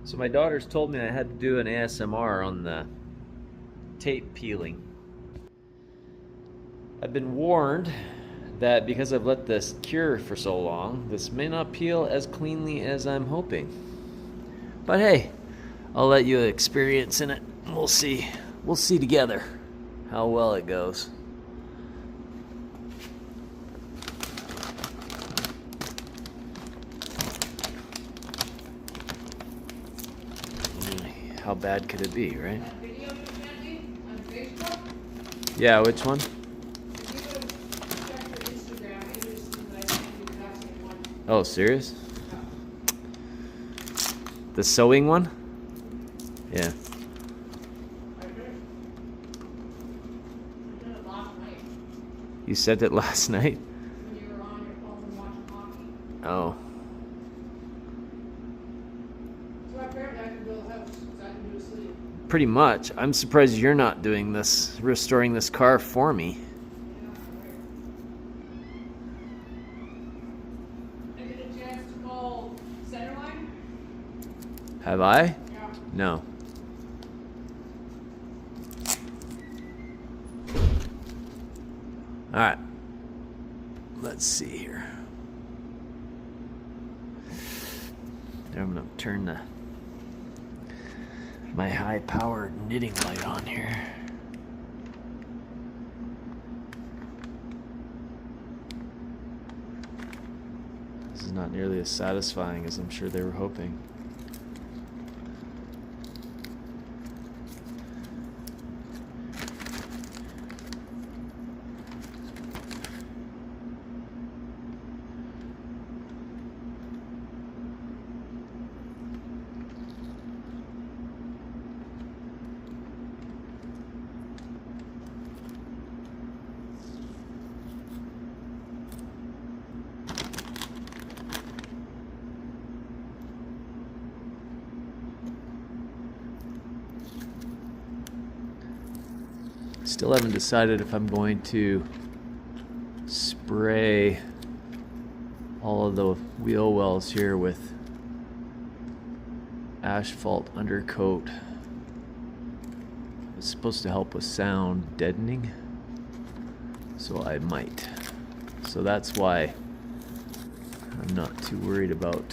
So my daughters told me I had to do an ASMR on the tape peeling. I've been warned that because I've let this cure for so long, this may not peel as cleanly as I'm hoping. But hey, I'll let you experience in it. We'll see. We'll see together how well it goes. How bad could it be, right? That video you sent me on Facebook? Yeah, which one? If you would check your Instagram, it is that I sent you the exact same one. Oh, serious? Yeah. The sewing one? Yeah. I did it last night You sent it last night? when you were on your phone and watching hockey. Oh. So apparently I can build a house because I can do a sleep. Pretty much. I'm surprised you're not doing this, restoring this car for me. Yeah, right. I get a chance to call Centerline? Have I? Yeah. No. Alright. Let's see here. There, I'm going to turn my high-powered knitting light on here. This is not nearly as satisfying as I'm sure they were hoping. Still haven't decided if I'm going to spray all of the wheel wells here with asphalt undercoat. It's supposed to help with sound deadening, so I might. So that's why I'm not too worried about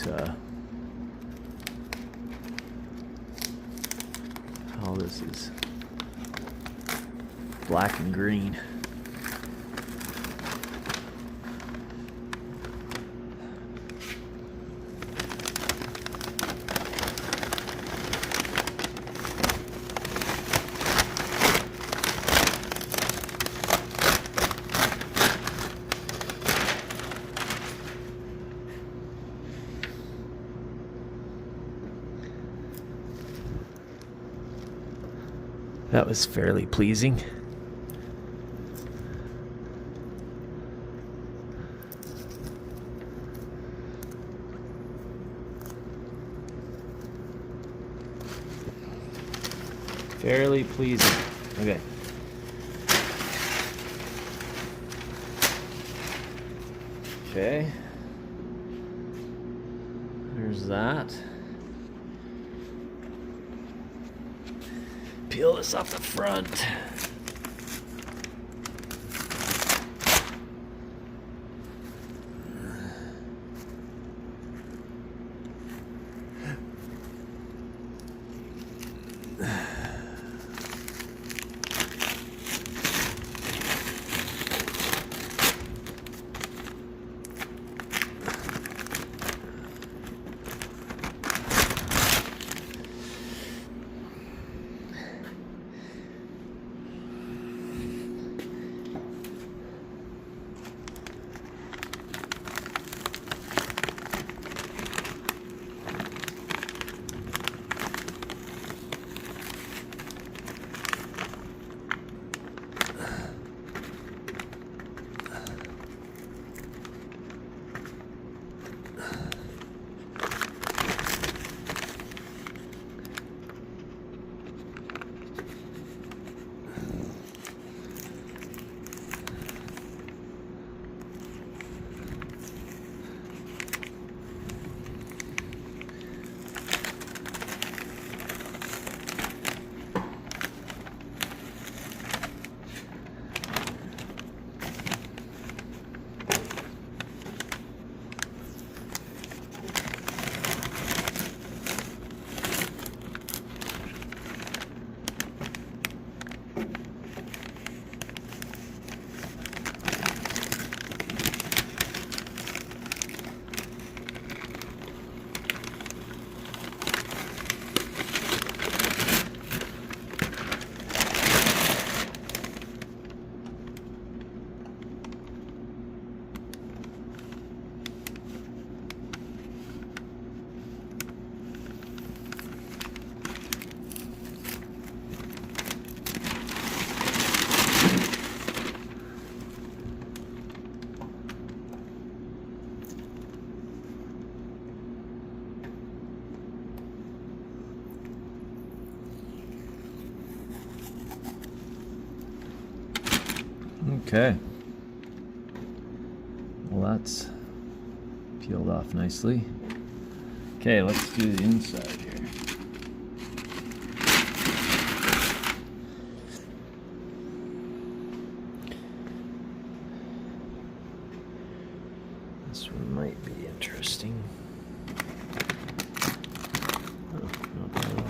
how this is black and green. That was fairly pleasing. Fairly pleasing. Okay. Okay. There's that. Peel this off the front. Okay. Well, that's peeled off nicely. Okay, let's do the inside here. This one might be interesting. Oh, not bad at all.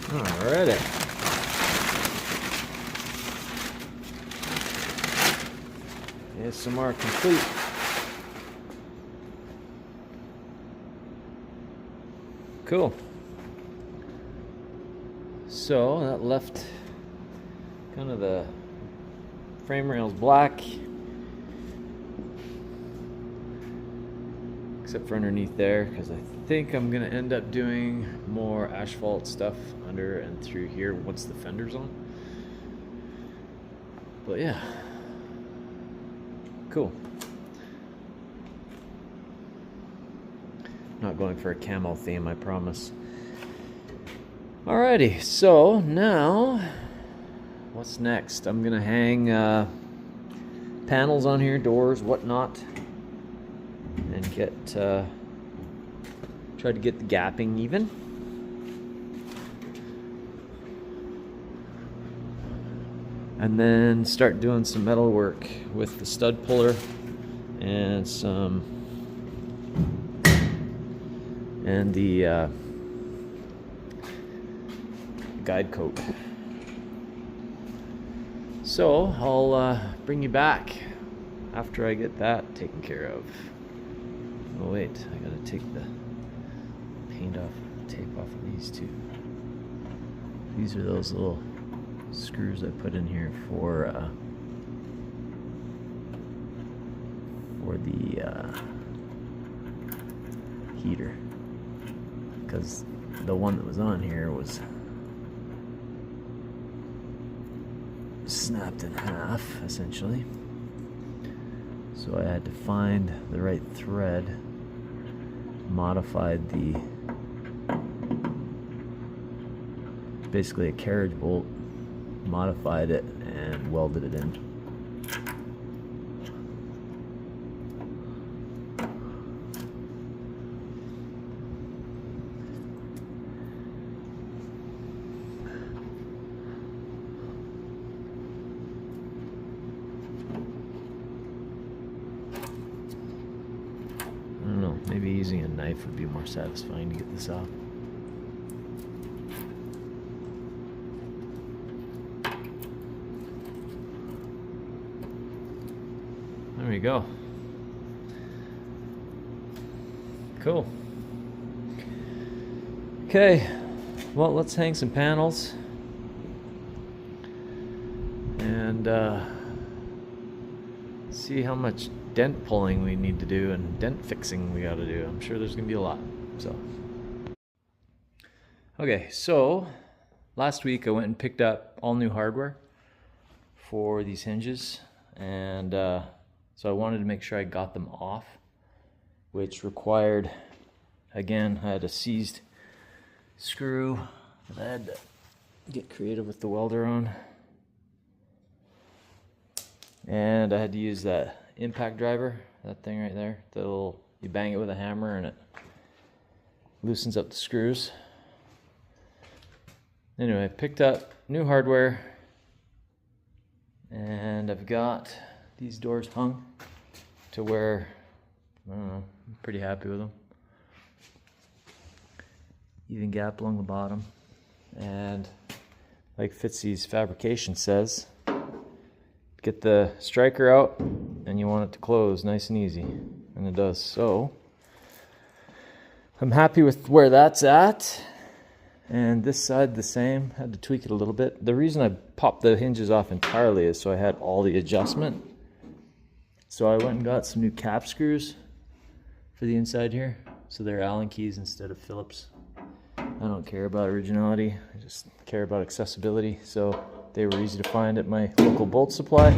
Alrighty. ASMR complete. Cool. So that left kind of the frame rails black, except for underneath there, because I think I'm gonna end up doing more asphalt stuff under and through here once the fender's on. But yeah, cool. Not going for a camo theme, I promise. Alrighty, so now what's next? I'm gonna hang panels on here, doors, whatnot, and get try to get the gapping even. And then start doing some metal work with the stud puller and the guide coat. So I'll bring you back after I get that taken care of. Oh wait, I gotta take the paint off, tape off of these too. These are those little screws I put in here for the heater, because the one that was on here was snapped in half essentially, so I had to find the right thread, modified basically a carriage bolt, modified it and welded it in. I don't know, maybe using a knife would be more satisfying to get this off. There we go. Cool. Okay, well, let's hang some panels and see how much dent pulling we need to do and dent fixing we got to do. I'm sure there's gonna be a lot. So okay, so last week I went and picked up all new hardware for these hinges, and so I wanted to make sure I got them off, which required, again, I had a seized screw that I had to get creative with the welder on, and I had to use that impact driver, that thing right there, the little You bang it with a hammer and it loosens up the screws. Anyway, I picked up new hardware, and I've got these doors hung to where, I don't know, I'm pretty happy with them. Even gap along the bottom. And like Fitzy's fabrication says, get the striker out and you want it to close nice and easy. And it does. So I'm happy with where that's at. And this side the same. Had to tweak it a little bit. The reason I popped the hinges off entirely is so I had all the adjustment. So I went and got some new cap screws for the inside here. So they're Allen keys instead of Phillips. I don't care about originality. I just care about accessibility. So they were easy to find at my local bolt supply.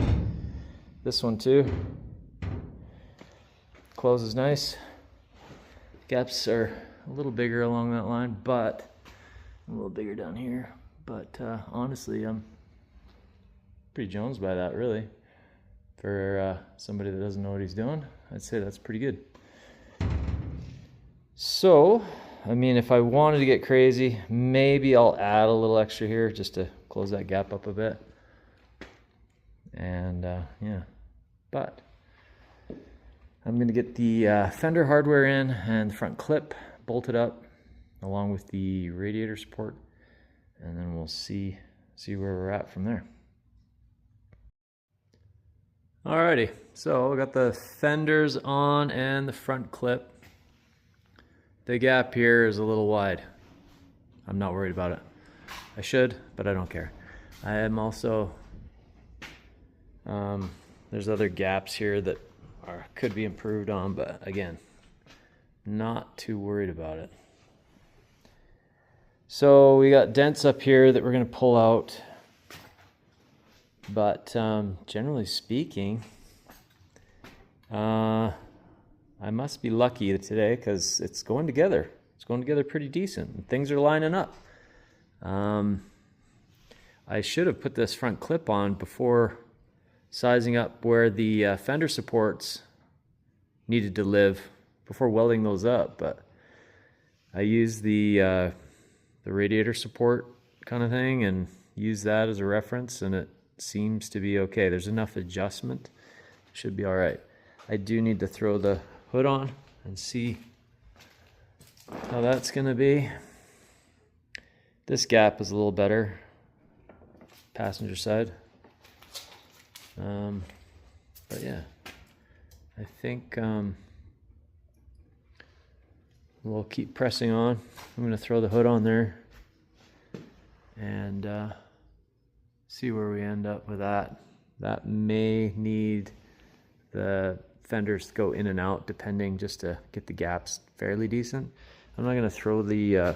This one too. Closes nice. Gaps are a little bigger along that line, but a little bigger down here. But honestly, I'm pretty jonesed by that, really. For somebody that doesn't know what he's doing, I'd say that's pretty good. So, I mean, if I wanted to get crazy, maybe I'll add a little extra here just to close that gap up a bit. And yeah, but I'm going to get the fender hardware in and the front clip bolted up along with the radiator support, and then we'll see where we're at from there. Alrighty, so we got the fenders on and the front clip. The gap here is a little wide. I'm not worried about it. I should, but I don't care. I am also, there's other gaps here that could be improved on, but again, not too worried about it. So we got dents up here that we're going to pull out, but generally speaking, I must be lucky today because it's going together. It's going together pretty decent. Things are lining up. I should have put this front clip on before sizing up where the fender supports needed to live before welding those up, but I used the radiator support kind of thing and used that as a reference, and it seems to be okay. There's enough adjustment. Should be all right. I do need to throw the hood on and see how that's gonna be. This gap is a little better, passenger side. But yeah, I think we'll keep pressing on. I'm gonna throw the hood on there and see where we end up with that. That may need the fenders to go in and out depending, just to get the gaps fairly decent. I'm not going to throw the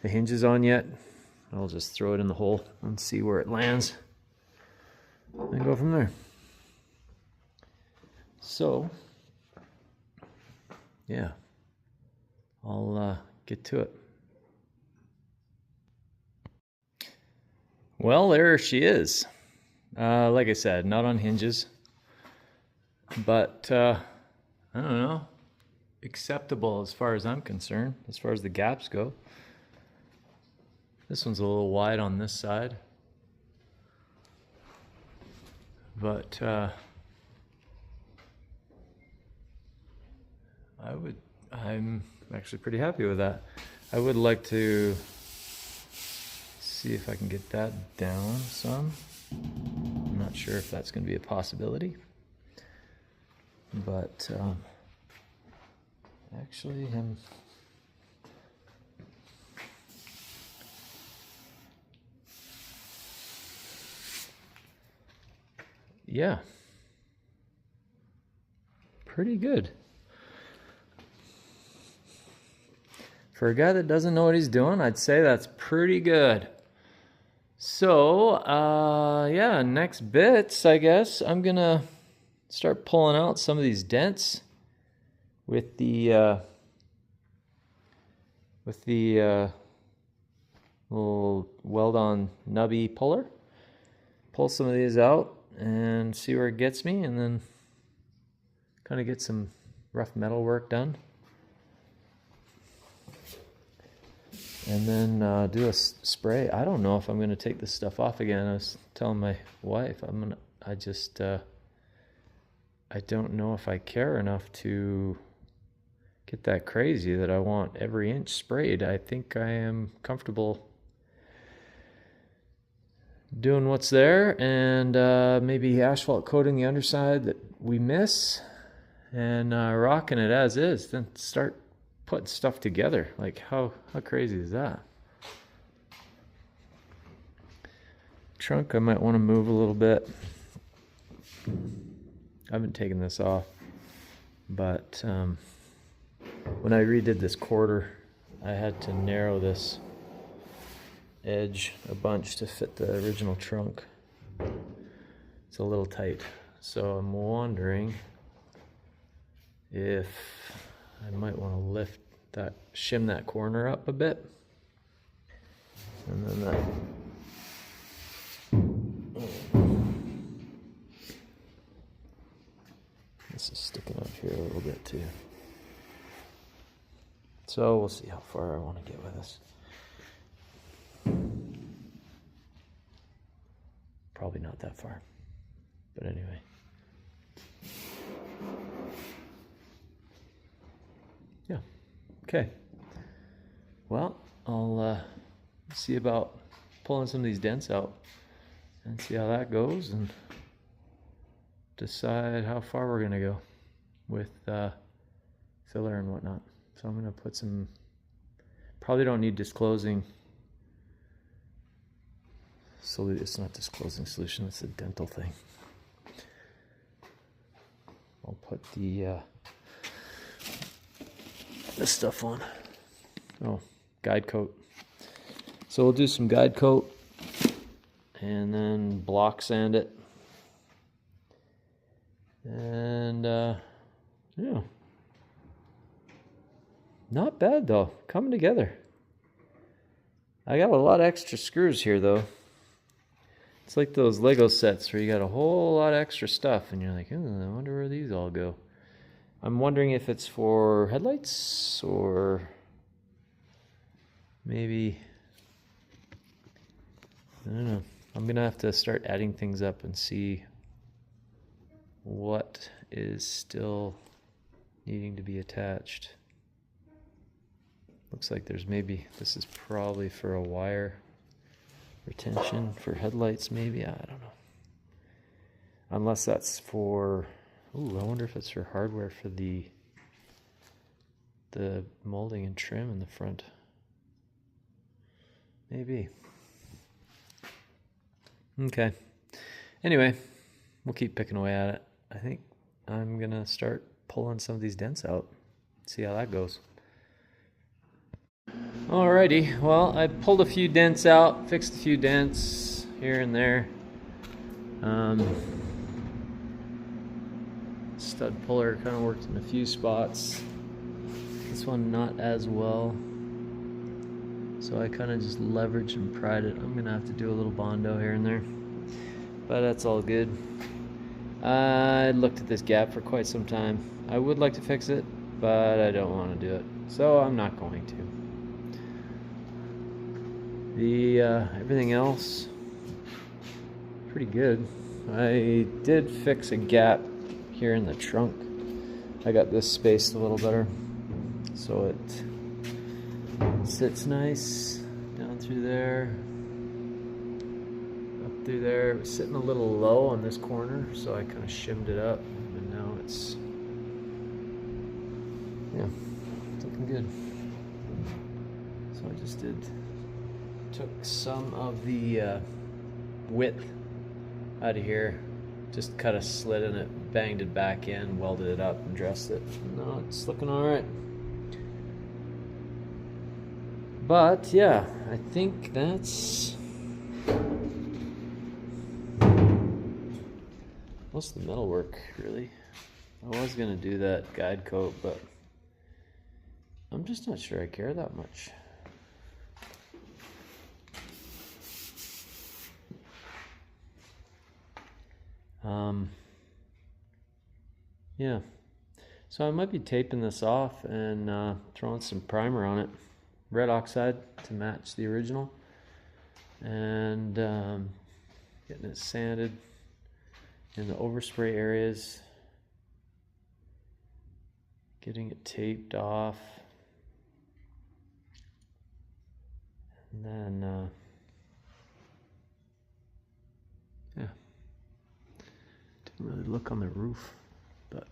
hinges on yet. I'll just throw it in the hole and see where it lands and go from there. So yeah, I'll get to it. Well, there she is. Like I said, not on hinges, but I don't know, acceptable as far as I'm concerned, as far as the gaps go. This one's a little wide on this side, but I'm actually pretty happy with that. I would like to see if I can get that down some. I'm not sure if that's going to be a possibility, but actually yeah, pretty good. For a guy that doesn't know what he's doing, I'd say that's pretty good. So, yeah, next bits, I guess, I'm gonna start pulling out some of these dents with the little weld-on nubby puller. Pull some of these out and see where it gets me, and then kind of get some rough metal work done. And then do a spray. I don't know if I'm going to take this stuff off again. I was telling my wife, I don't know if I care enough to get that crazy that I want every inch sprayed. I think I am comfortable doing what's there, and maybe asphalt coating the underside that we miss, and rocking it as is. Then start putting stuff together. Like how crazy is that? Trunk I might want to move a little bit. I haven't taken this off, but when I redid this quarter, I had to narrow this edge a bunch to fit the original trunk. It's a little tight, so I'm wondering if I might want to lift that, shim that corner up a bit, and then that. This is sticking up here a little bit too. So we'll see how far I want to get with this. Probably not that far, but anyway. Yeah, okay. Well, I'll see about pulling some of these dents out and see how that goes, and decide how far we're gonna go with filler and whatnot. So I'm gonna put some, probably don't need disclosing, so it's not disclosing solution, it's a dental thing. I'll put the stuff on. Oh, guide coat. So we'll do some guide coat and then block sand it. And yeah, not bad though, coming together. I got a lot of extra screws here though. It's like those Lego sets where you got a whole lot of extra stuff and you're like, oh, I wonder where these all go. I'm wondering if it's for headlights or maybe, I don't know. I'm gonna have to start adding things up and see what is still needing to be attached. Looks like there's maybe, this is probably for a wire retention for headlights maybe, I don't know. Unless that's for, ooh, I wonder if it's for hardware for the molding and trim in the front. Maybe. Okay. Anyway, we'll keep picking away at it. I think I'm gonna start pulling some of these dents out, see how that goes. Alrighty, well, I pulled a few dents out, fixed a few dents here and there. Stud puller kind of worked in a few spots. This one not as well. So I kind of just leveraged and pried it. I'm gonna have to do a little Bondo here and there, but that's all good. I looked at this gap for quite some time. I would like to fix it, but I don't want to do it, so I'm not going to. The everything else, pretty good. I did fix a gap here in the trunk. I got this spaced a little better, so it sits nice down through there. Through there. It was sitting a little low on this corner, so I kind of shimmed it up, and now it's, yeah, it's looking good. So I just took some of the width out of here, just cut a slit in it, banged it back in, welded it up, and dressed it. No, it's looking all right. But yeah, I think that's most of the metal work, really. I was gonna do that guide coat, but I'm just not sure I care that much. Yeah. So I might be taping this off and throwing some primer on it, red oxide to match the original, and getting it sanded in the overspray areas, getting it taped off, and then yeah, didn't really look on the roof, but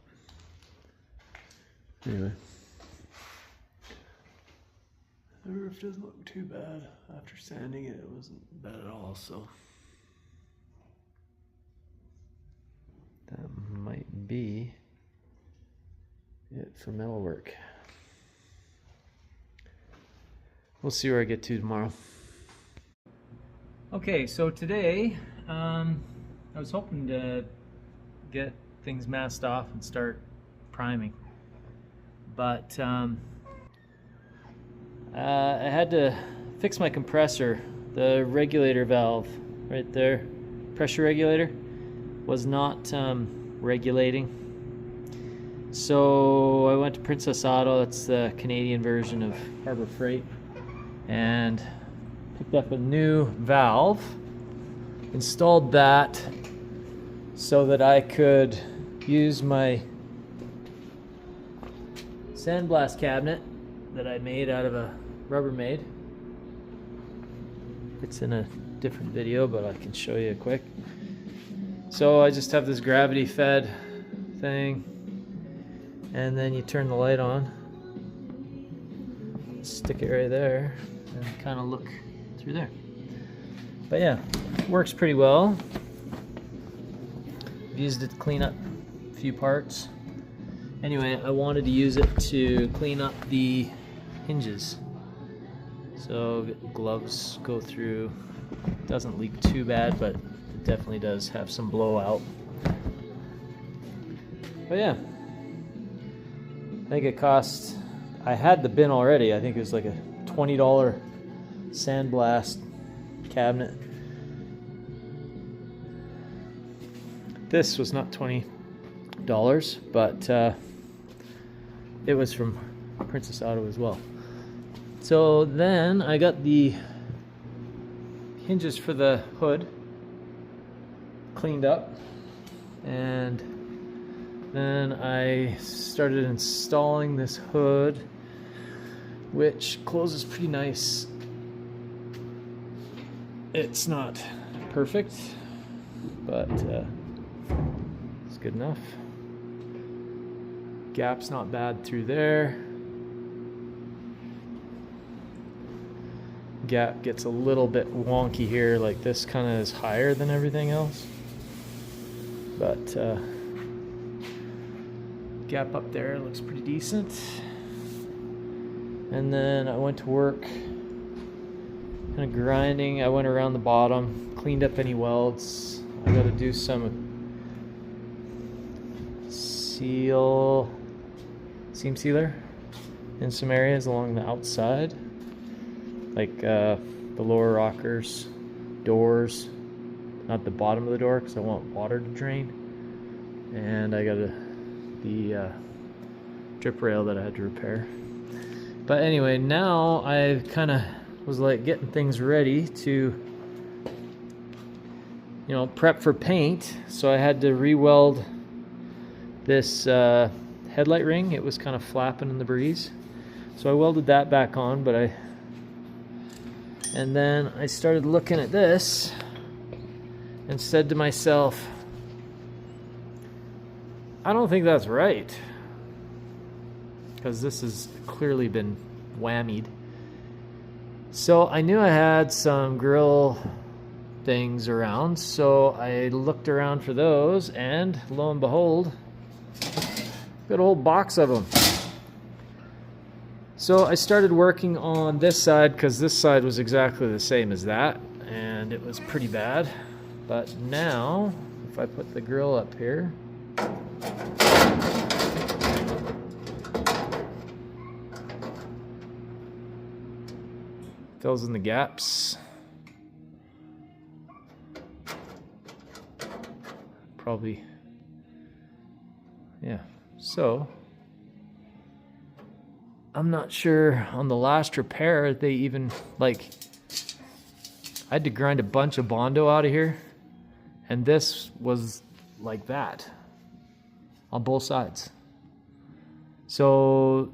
anyway, the roof doesn't look too bad. After sanding it, it wasn't bad at all, so that might be it for metal work. We'll see where I get to tomorrow. Okay, so today I was hoping to get things masked off and start priming, but I had to fix my compressor. The regulator valve right there, pressure regulator, was not regulating. So I went to Princess Auto, that's the Canadian version of Harbor Freight, and picked up a new valve, installed that so that I could use my sandblast cabinet that I made out of a Rubbermaid. It's in a different video, but I can show you quick. So I just have this gravity fed thing, and then you turn the light on, stick it right there, and kind of look through there. But yeah, works pretty well. Used it to clean up a few parts. Anyway, I wanted to use it to clean up the hinges. So gloves go through. Doesn't leak too bad, but it definitely does have some blowout. But yeah, I think it cost, I had the bin already, I think it was like a $20 sandblast cabinet. This was not $20, but it was from Princess Auto as well. So then I got the hinges for the hood cleaned up, and then I started installing this hood, which closes pretty nice. It's not perfect, but it's good enough. Gap's not bad through there. Gap gets a little bit wonky here, like this kind of is higher than everything else, but gap up there looks pretty decent. And then I went to work kind of grinding. I went around the bottom, cleaned up any welds. I got to do some seam sealer in some areas along the outside, like the lower rockers, doors, not the bottom of the door because I want water to drain, and I got the drip rail that I had to repair. But anyway, now I kind of was like getting things ready to, prep for paint. So I had to re-weld this headlight ring. It was kind of flapping in the breeze, so I welded that back on. And then I started looking at this and said to myself, I don't think that's right, because this has clearly been whammied. So I knew I had some grill things around, so I looked around for those, and lo and behold, good old box of them. So I started working on this side, because this side was exactly the same as that, and it was pretty bad. But now, if I put the grill up here, fills in the gaps. Probably, yeah. So I'm not sure on the last repair they even, like, I had to grind a bunch of Bondo out of here, and this was like that on both sides. So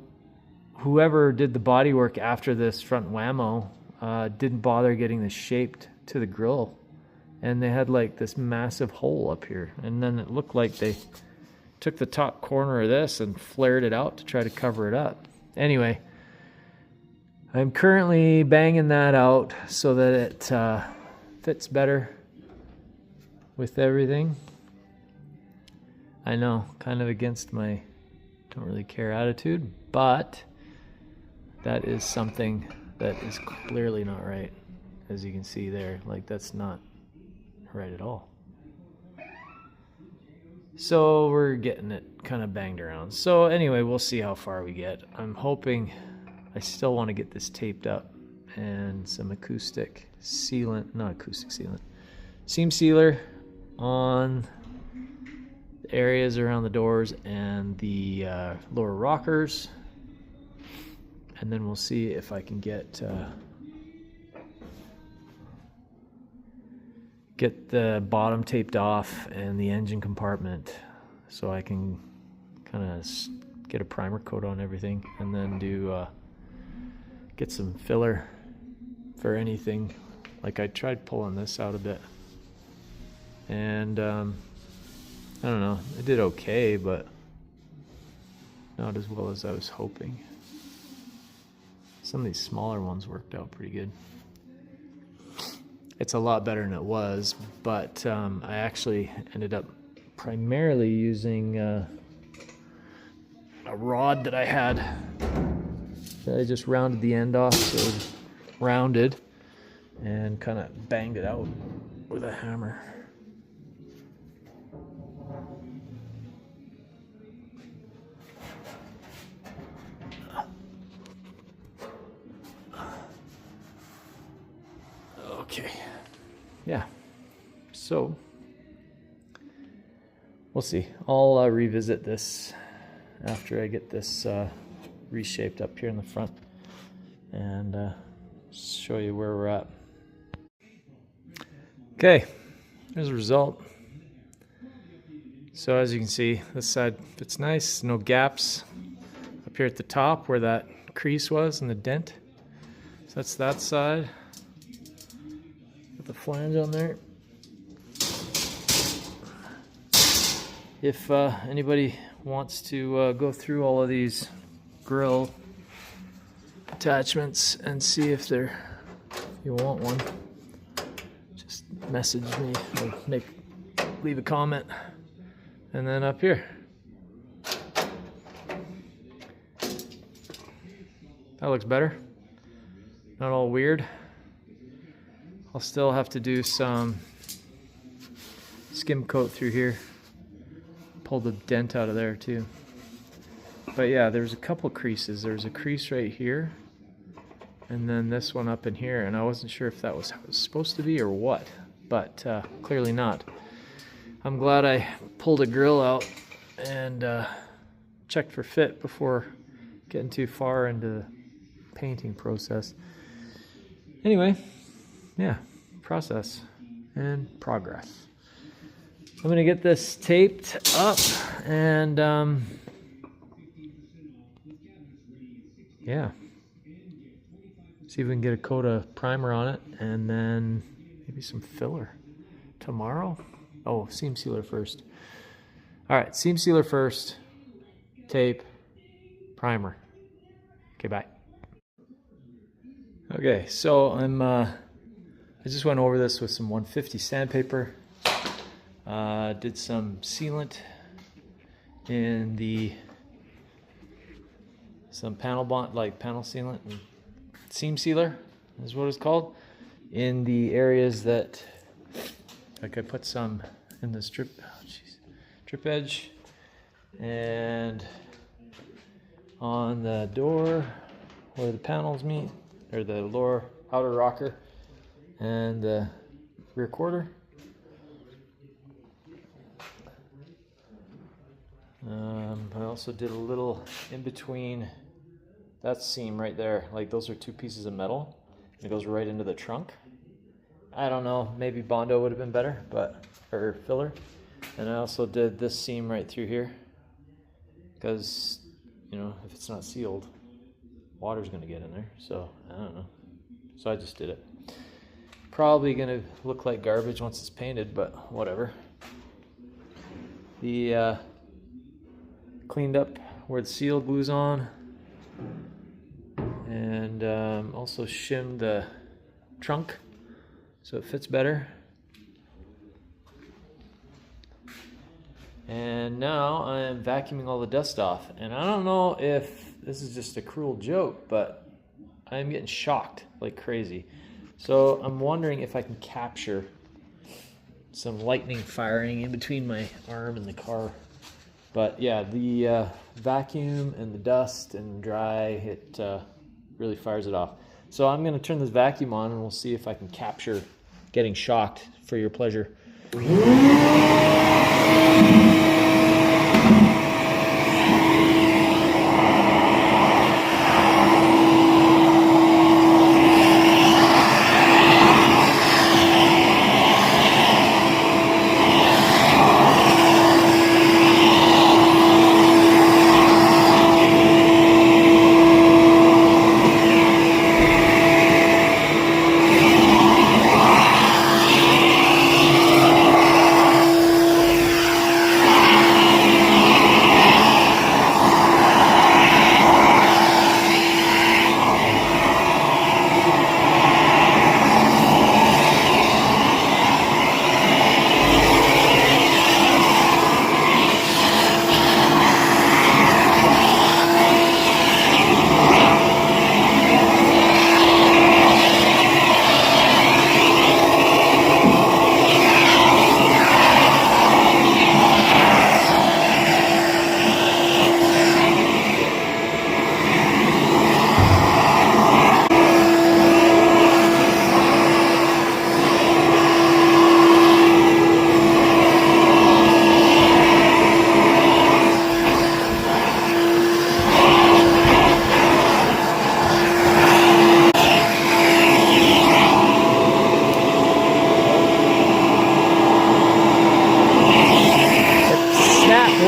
whoever did the body work after this front whammo didn't bother getting this shaped to the grill, and they had like this massive hole up here, and then it looked like they took the top corner of this and flared it out to try to cover it up. Anyway, I'm currently banging that out so that it fits better with everything. I know, kind of against my don't really care attitude, but that is something that is clearly not right. As you can see there, like that's not right at all. So we're getting it kind of banged around. So anyway, we'll see how far we get. I'm hoping, I still want to get this taped up and some acoustic sealant, not acoustic sealant, seam sealer on the areas around the doors and the lower rockers. And then we'll see if I can get the bottom taped off and the engine compartment, so I can kind of get a primer coat on everything, and then do get some filler for anything. Like I tried pulling this out a bit, and I don't know, it did okay, but not as well as I was hoping. Some of these smaller ones worked out pretty good. It's a lot better than it was, but I actually ended up primarily using a rod that I had that I just rounded the end off, so it was rounded, and kind of banged it out with a hammer. Okay, yeah, so we'll see. I'll revisit this after I get this reshaped up here in the front, and show you where we're at. Okay, here's the result. So as you can see, this side fits nice, no gaps up here at the top where that crease was and the dent. So that's that side. Put the flange on there. If anybody wants to go through all of these grill attachments and see if you want one, just message me or leave a comment. And then up here, that looks better, not all weird. I'll still have to do some skim coat through here, pull the dent out of there too. But yeah, there's a couple creases. There's a crease right here, and then this one up in here, and I wasn't sure if that was how it was supposed to be or what, but clearly not. I'm glad I pulled a grill out and checked for fit before getting too far into the painting process. Anyway, yeah, process and progress. I'm gonna get this taped up and yeah, see if we can get a coat of primer on it, and then maybe some filler tomorrow. Oh, seam sealer first. All right, seam sealer first, tape, primer. Okay, bye. Okay, so I just went over this with some 150 sandpaper. Did some sealant in some panel bond, like panel sealant and seam sealer is what it's called, in the areas that, like I put some in the drip edge and on the door where the panels meet, or the lower outer rocker and the rear quarter. I also did a little in between that seam right there, like those are two pieces of metal. It goes right into the trunk. I don't know, maybe Bondo would have been better, but, or filler. And I also did this seam right through here because, you know, if it's not sealed, water's gonna get in there. So I don't know. So I just did it. Probably gonna look like garbage once it's painted, but whatever. The cleaned up where the seal glue's on, and also shimmed the trunk so it fits better. And now I am vacuuming all the dust off. And I don't know if this is just a cruel joke, but I'm getting shocked like crazy. So I'm wondering if I can capture some lightning firing in between my arm and the car. But yeah, the vacuum and the dust and dry, it really fires it off. So I'm gonna turn this vacuum on and we'll see if I can capture getting shocked for your pleasure.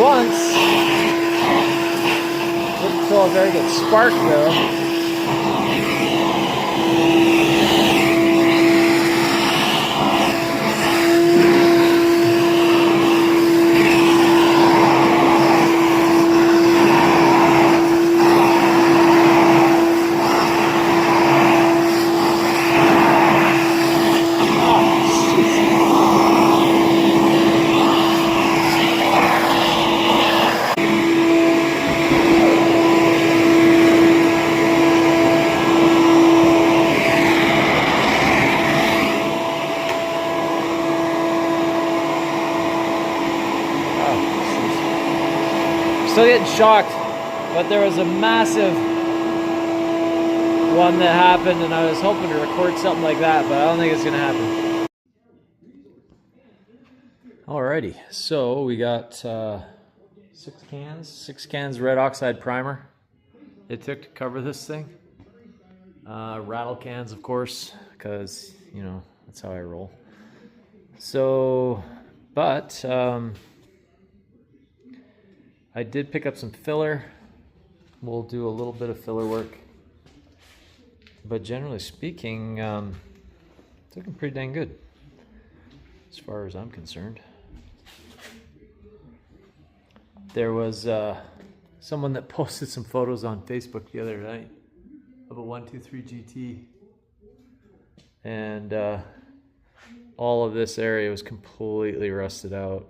Once. Didn't feel a very good spark though. Still getting shocked, but there was a massive one that happened and I was hoping to record something like that, but I don't think it's gonna happen. Alrighty, so we got 6 cans red oxide primer it took to cover this thing. Rattle cans, of course, because, you know, that's how I roll. So, but I did pick up some filler. We'll do a little bit of filler work. But generally speaking, it's looking pretty dang good as far as I'm concerned. There was someone that posted some photos on Facebook the other night of a 123 GT. And all of this area was completely rusted out.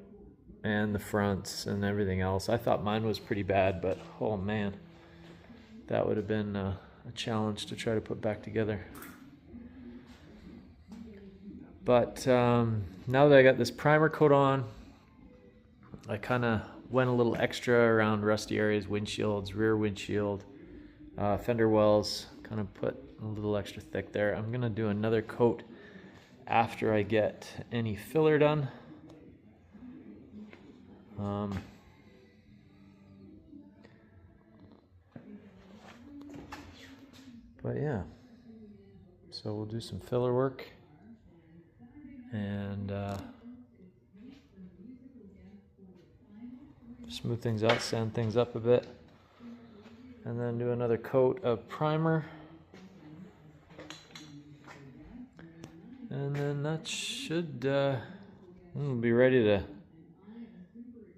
And the fronts and everything else. I thought mine was pretty bad, but oh man, that would have been a challenge to try to put back together. But now that I got this primer coat on, I kind of went a little extra around rusty areas, windshields, rear windshield, fender wells, kind of put a little extra thick there. I'm gonna do another coat after I get any filler done. But yeah, so we'll do some filler work and smooth things out, sand things up a bit, and then do another coat of primer. And then that should we'll be ready to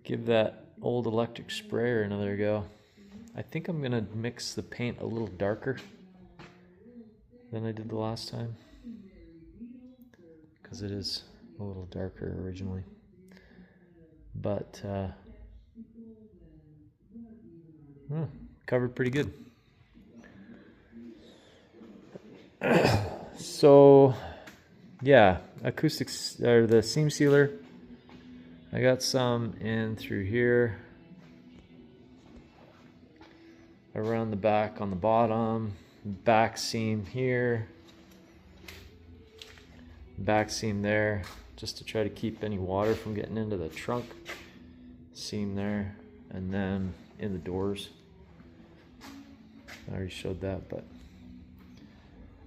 give that old electric sprayer another go. I think I'm gonna mix the paint a little darker than I did the last time, because it is a little darker originally. But covered pretty good. So yeah, acoustics, or the seam sealer, I got some in through here, around the back on the bottom, back seam here, back seam there, just to try to keep any water from getting into the trunk, seam there, and then in the doors. I already showed that, but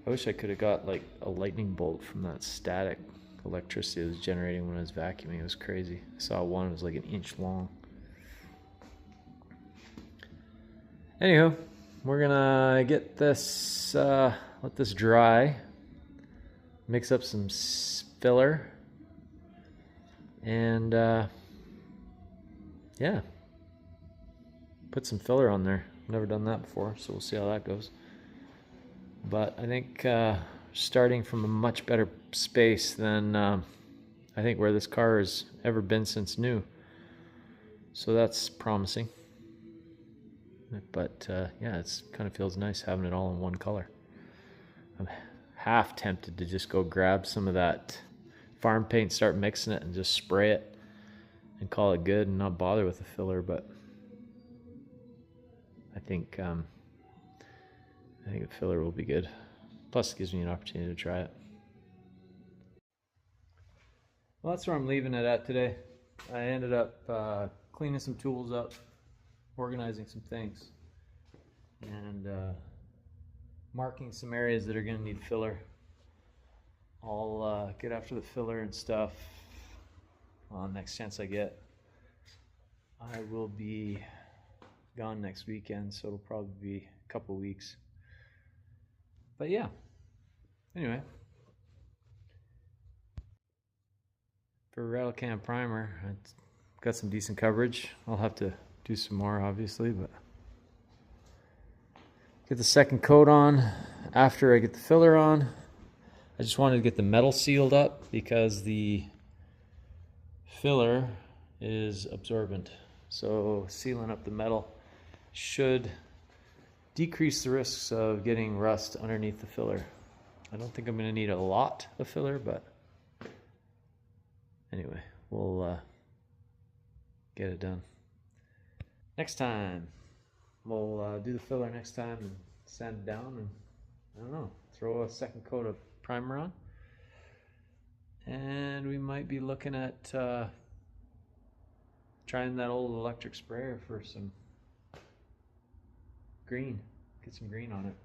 I wish I could have got like a lightning bolt from that static electricity it was generating when I was vacuuming. It was crazy. I saw one, it was like an inch long. Anywho, we're gonna get this, let this dry, mix up some filler, and yeah, put some filler on there. Never done that before, so we'll see how that goes. But I think starting from a much better space than I think where this car has ever been since new. So that's promising. But yeah, it kind of feels nice having it all in one color. I'm half tempted to just go grab some of that farm paint, start mixing it, and just spray it and call it good and not bother with the filler. But I think the filler will be good. Plus, it gives me an opportunity to try it. Well, that's where I'm leaving it at today. I ended up cleaning some tools up, organizing some things, and marking some areas that are going to need filler. I'll get after the filler and stuff next chance I get. I will be gone next weekend, so it'll probably be a couple weeks. But yeah, anyway, for rattle can primer, I got some decent coverage. I'll have to do some more, obviously, but get the second coat on after I get the filler on. I just wanted to get the metal sealed up because the filler is absorbent. So sealing up the metal should decrease the risks of getting rust underneath the filler. I don't think I'm going to need a lot of filler, but anyway, we'll get it done. Next time, we'll do the filler next time and sand it down and, I don't know, throw a second coat of primer on. And we might be looking at trying that old electric sprayer for some green. Get some green on it.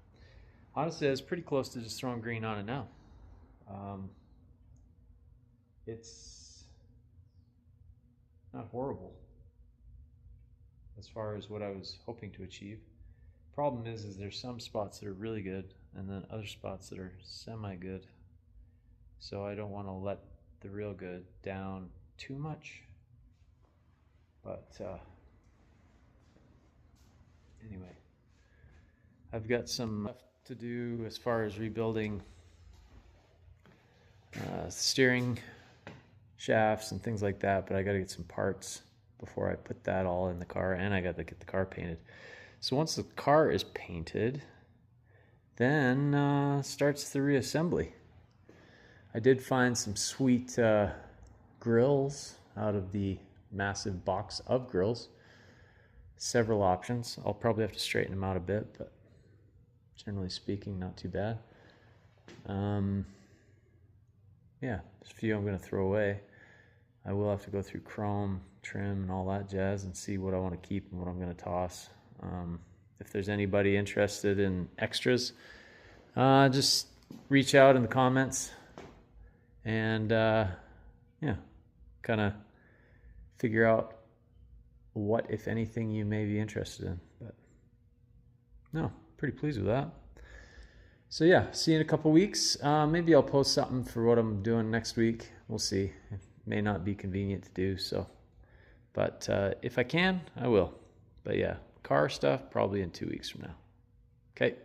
Honestly, it's pretty close to just throwing green on it now. It's not horrible as far as what I was hoping to achieve. Problem is there's some spots that are really good and then other spots that are semi-good. So I don't want to let the real good down too much. But anyway, I've got some left to do as far as rebuilding steering shafts and things like that, but I got to get some parts before I put that all in the car, and I got to get the car painted. So once the car is painted, then starts the reassembly. I did find some sweet grills out of the massive box of grills. Several options. I'll probably have to straighten them out a bit, but generally speaking, not too bad. Yeah, there's a few I'm going to throw away. I will have to go through chrome, trim, and all that jazz and see what I want to keep and what I'm going to toss. If there's anybody interested in extras, just reach out in the comments and yeah, kind of figure out what, if anything, you may be interested in. But no, pretty pleased with that. So yeah, see you in a couple weeks. Maybe I'll post something for what I'm doing next week. We'll see. It may not be convenient to do so, but if I can, I will. But yeah, car stuff probably in 2 weeks from now. Okay.